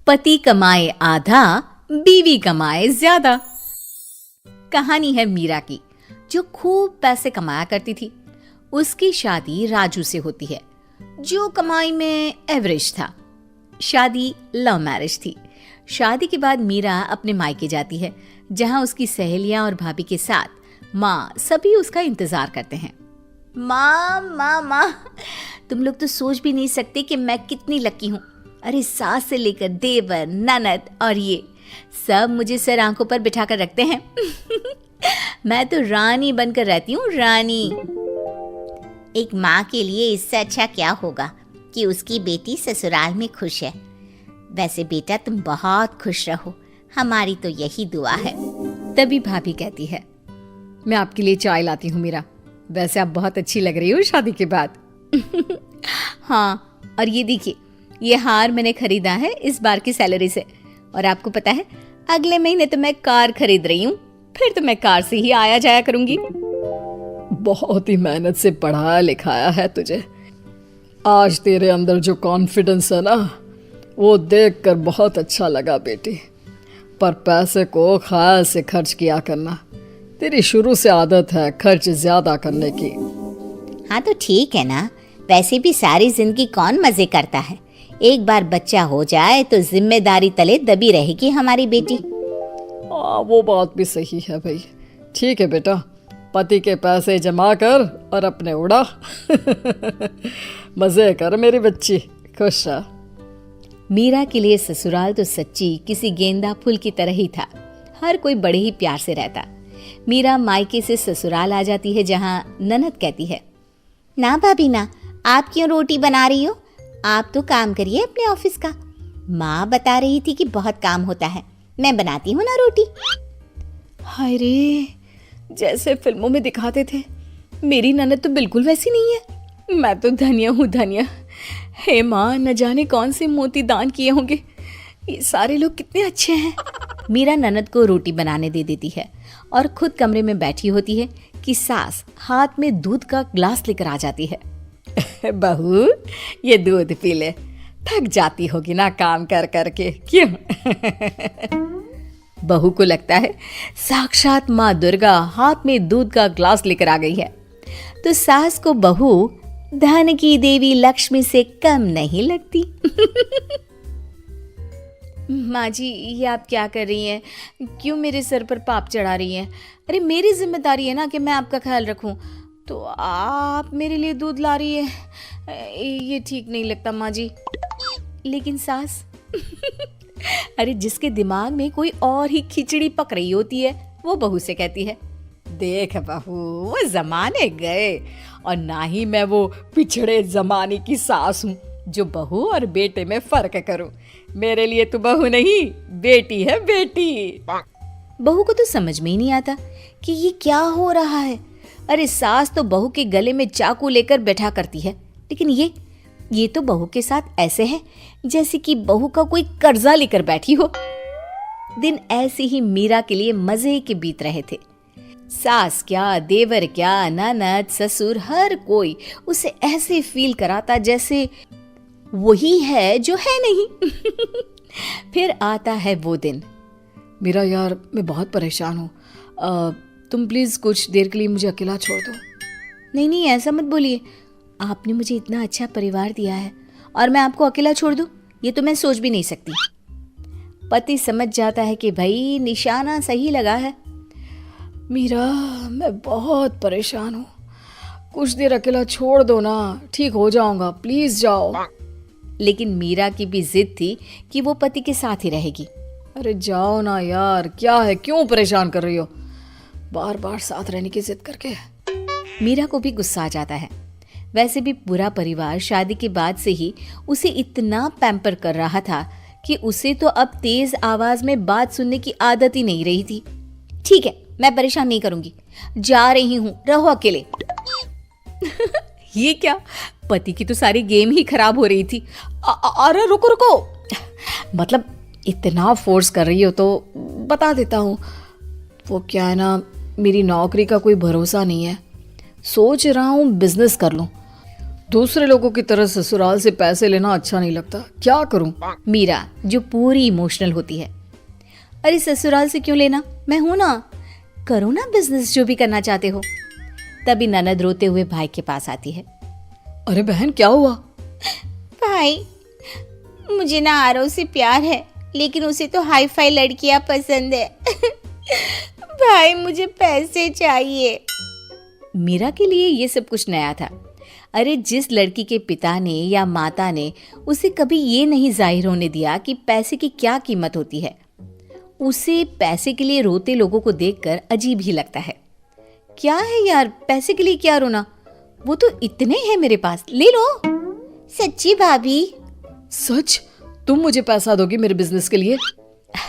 पति कमाए आधा, बीवी कमाए ज्यादा। कहानी है मीरा की, जो खूब पैसे कमाया करती थी। उसकी शादी राजू से होती है, जो कमाई में एवरेज था। शादी लव मैरिज थी। शादी के बाद मीरा अपने मायके जाती है, जहां उसकी सहेलियां और भाभी के साथ माँ सभी उसका इंतजार करते हैं। माँ माँ माँ, तुम लोग तो सोच भी नहीं सकते कि मैं कितनी लकी हूँ। अरे सास से लेकर देवर, ननद और ये सब मुझे सर आंखों पर बिठा कर रखते हैं। मैं तो रानी बनकर रहती हूँ, रानी। एक माँ के लिए इससे अच्छा क्या होगा कि उसकी बेटी ससुराल में खुश है। वैसे बेटा तुम बहुत खुश रहो, हमारी तो यही दुआ है। तभी भाभी कहती है, मैं आपके लिए चाय लाती हूँ मीरा। वैसे आप बहुत अच्छी लग रही हो शादी के बाद। हाँ, और ये देखिए, ये हार मैंने खरीदा है इस बार की सैलरी से। और आपको पता है, अगले महीने तो मैं कार खरीद रही हूँ। फिर तो मैं कार से ही आया जाया करूंगी। बहुत ही मेहनत से पढ़ाया लिखाया है तुझे। आज तेरे अंदर जो कॉन्फिडेंस है ना, वो देखकर बहुत अच्छा लगा बेटी। पर पैसे को ख्याल से खर्च किया करना। तेरी शुरू से आदत है खर्च ज्यादा करने की। हाँ तो ठीक है ना, वैसे भी सारी जिंदगी कौन मजे करता है। एक बार बच्चा हो जाए तो जिम्मेदारी तले दबी रहेगी हमारी बेटी। वो बात भी सही है भाई। ठीक है बेटा, पति के पैसे जमा कर और अपने उड़ा। मजे कर मेरी बच्ची, खुश रह। मीरा के लिए ससुराल तो सच्ची किसी गेंदा फूल की तरह ही था। हर कोई बड़े ही प्यार से रहता। मीरा मायके से ससुराल आ जाती है, जहां ननद कहती है, ना भाभी ना, आप क्यों रोटी बना रही हो? आप तो काम करिए अपने ऑफिस का। माँ बता रही थी कि बहुत काम होता है, मैं बनाती हूँ ना रोटी। हाय रे, जैसे फिल्मों में दिखाते थे, मेरी ननद तो बिल्कुल वैसी नहीं है। मैं तो धन्य हूँ, धन्य। हे माँ, न जाने कौन से मोती दान किए होंगे। ये सारे लोग कितने अच्छे हैं। मीरा ननद को रोटी बनाने दे देती है और खुद कमरे में बैठी होती है कि सास हाथ में दूध का ग्लास लेकर आ जाती है। बहू, ये दूध पी ले, थक जाती होगी ना काम कर करके, क्यों? बहू को लगता है साक्षात माँ दुर्गा हाथ में दूध का ग्लास लेकर आ गई है। तो सास को बहू धन की देवी लक्ष्मी से कम नहीं लगती। माँ जी, ये आप क्या कर रही हैं? क्यों मेरे सर पर पाप चढ़ा रही हैं? अरे मेरी जिम्मेदारी है ना कि मैं आपका ख्याल रखूं, तो आप मेरे लिए दूध ला रही है। ये ठीक नहीं लगता माँ जी। लेकिन सास, अरे जिसके दिमाग में कोई और ही खिचड़ी पक रही होती है, वो बहू से कहती है, देख बहू, वो जमाने गए और ना ही मैं वो पिछड़े जमाने की सास हूँ जो बहू और बेटे में फर्क करूं। मेरे लिए तो बहू नहीं, बेटी है, बेटी। बहू को तो समझ में ही नहीं आता कि ये क्या हो रहा है। अरे सास तो बहू के गले में चाकू लेकर बैठा करती है, लेकिन ये तो बहू के साथ ऐसे है जैसे कि बहू का कोई कर्जा लेकर बैठी हो। दिन ऐसे ही मीरा के लिए मजे के बीत रहे थे। सास क्या, देवर क्या, ननद, ससुर, हर कोई उसे ऐसे फील कराता जैसे वही है जो है नहीं। फिर आता है वो दिन। मेरा यार, मैं बहुत परेशान हूँ। तुम प्लीज कुछ देर के लिए मुझे अकेला छोड़ दो। नहीं नहीं, ऐसा मत बोलिए। आपने मुझे इतना अच्छा परिवार दिया है और मैं आपको अकेला छोड़ दूं, ये तो मैं सोच भी नहीं सकती। पति समझ जाता है कि भाई निशाना सही लगा है। मीरा, मैं बहुत परेशान हूँ, कुछ देर अकेला छोड़ दो ना, ठीक हो जाऊंगा, प्लीज जाओ। लेकिन मीरा की भी जिद थी कि वो पति के साथ ही रहेगी। अरे जाओ ना यार, क्या है, क्यों परेशान कर रही हो बार बार साथ रहने की जिद करके। मीरा को भी गुस्सा आ जाता है। वैसे भी पूरा परिवार शादी के बाद से ही उसे इतना पैम्पर कर रहा था कि उसे तो अब तेज आवाज में बात सुनने की आदत ही नहीं रही थी। ठीक है, मैं परेशान नहीं करूंगी, जा रही हूं, रहो अकेले। ये क्या, पति की तो सारी गेम ही खराब हो रही थी। अरे रुको रुको, मतलब इतना फोर्स कर रही हो तो बता देता हूँ। वो क्या है ना, मेरी नौकरी का कोई भरोसा नहीं है, सोच रहा हूँ बिजनेस कर लूँ। दूसरे लोगों की तरह ससुराल से पैसे लेना अच्छा नहीं लगता, क्या करूं? मीरा जो पूरी इमोशनल होती है, अरे ससुराल से क्यों लेना, मैं हूं ना, करो ना बिजनेस जो भी करना चाहते हो। तभी ननद रोते हुए भाई के पास आती है। अरे बहन क्या हुआ? भाई, मुझे ना आरव से प्यार है, लेकिन उसे तो हाई फाई लड़कियां पसंद है। भाई मुझे पैसे चाहिए। मीरा के लिए ये सब कुछ नया था। अरे जिस लड़की के पिता ने या माता ने उसे कभी ये नहीं जाहिर होने दिया कि पैसे की क्या कीमत होती है, उसे पैसे के लिए रोते लोगों को देखकर अजीब ही लगता है। क्या है यार, पैसे के लिए क्या रोना, वो तो इतने हैं मेरे पास, ले लो। सच्ची भाभी? सच? तुम मुझे पैसा दोगी मेरे बिजनेस के लिए?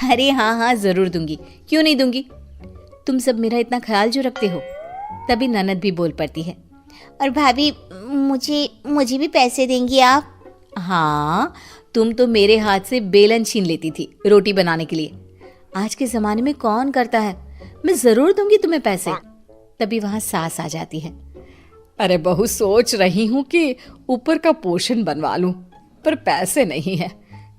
अरे हाँ हाँ जरूर दूंगी, क्यों नहीं दूंगी, तुम सब मेरा इतना ख्याल जो रखते हो। तभी ननद भी बोल पड़ती है। और भाभी, मुझे भी पैसे देंगी आप? हाँ, तुम तो मेरे हाथ से बेलन छीन लेती थी रोटी बनाने के लिए, आज के जमाने में कौन करता है, मैं जरूर दूंगी तुम्हें पैसे। तभी वहां सास आ जाती है। अरे बहू, सोच रही हूँ कि ऊपर का पोर्शन बनवा लूं, पर पैसे नहीं है।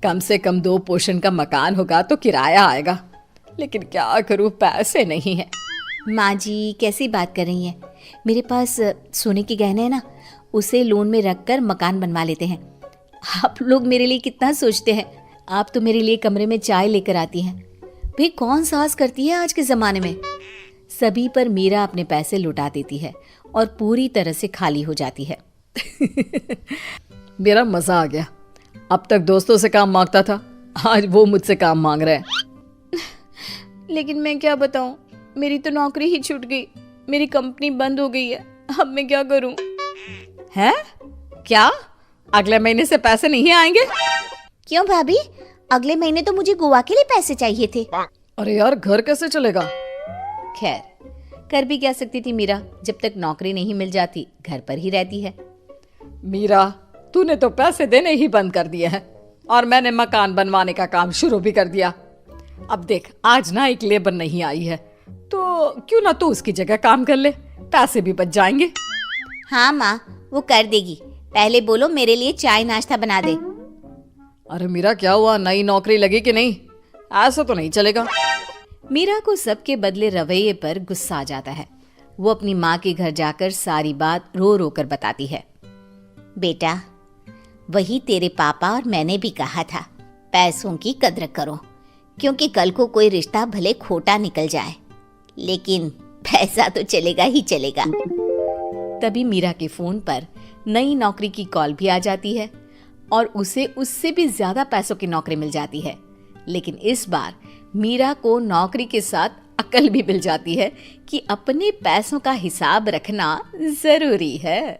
कम से कम 2 पोर्शन का मकान होगा तो किराया आएगा, लेकिन क्या करूं, पैसे नहीं है। माँ जी कैसी बात कर रही हैं, मेरे पास सोने के गहने हैं ना, उसे लोन में रखकर मकान बनवा लेते हैं। आप लोग मेरे लिए कितना सोचते हैं, आप तो मेरे लिए कमरे में चाय लेकर आती हैं। भाई कौन साहस करती है आज के ज़माने में। सभी पर मीरा अपने पैसे लुटा देती है और पूरी तरह से खाली हो जाती है। मेरा मजा आ गया, अब तक दोस्तों से काम मांगता था, आज वो मुझसे काम मांग रहे हैं। लेकिन मैं क्या बताऊं, मेरी तो नौकरी ही छूट गई, मेरी कंपनी बंद हो गई है, अब मैं क्या करूं। हैं? क्या अगले महीने से पैसे नहीं आएंगे? क्यों भाभी, अगले महीने तो मुझे गोवा के लिए पैसे चाहिए थे। अरे यार, घर कैसे चलेगा? खैर कर भी क्या सकती थी मीरा, जब तक नौकरी नहीं मिल जाती घर पर ही रहती है। मीरा, तूने तो पैसे देने ही बंद कर दिए हैं और मैंने मकान बनवाने का काम शुरू भी कर दिया। अब देख, आज ना एक लेबर नहीं आई है, तो क्यों ना तू उसकी जगह काम कर ले, पैसे भी बच जाएंगे। हाँ माँ, वो कर देगी, पहले बोलो मेरे लिए चाय नाश्ता बना दे। अरे मीरा क्या हुआ, नई नौकरी लगी कि नहीं? ऐसा तो नहीं चलेगा। मीरा को सबके बदले रवैये पर गुस्सा आ जाता है। वो अपनी माँ के घर जाकर सारी बात रो रो कर बताती है। बेटा, वही तेरे पापा और मैंने भी कहा था, पैसों की कद्र करो, क्योंकि कल को कोई रिश्ता भले खोटा निकल जाए, लेकिन पैसा तो चलेगा ही चलेगा। तभी मीरा के फोन पर नई नौकरी की कॉल भी आ जाती है और उसे उससे भी ज्यादा पैसों की नौकरी मिल जाती है। लेकिन इस बार मीरा को नौकरी के साथ अकल भी मिल जाती है कि अपने पैसों का हिसाब रखना जरूरी है।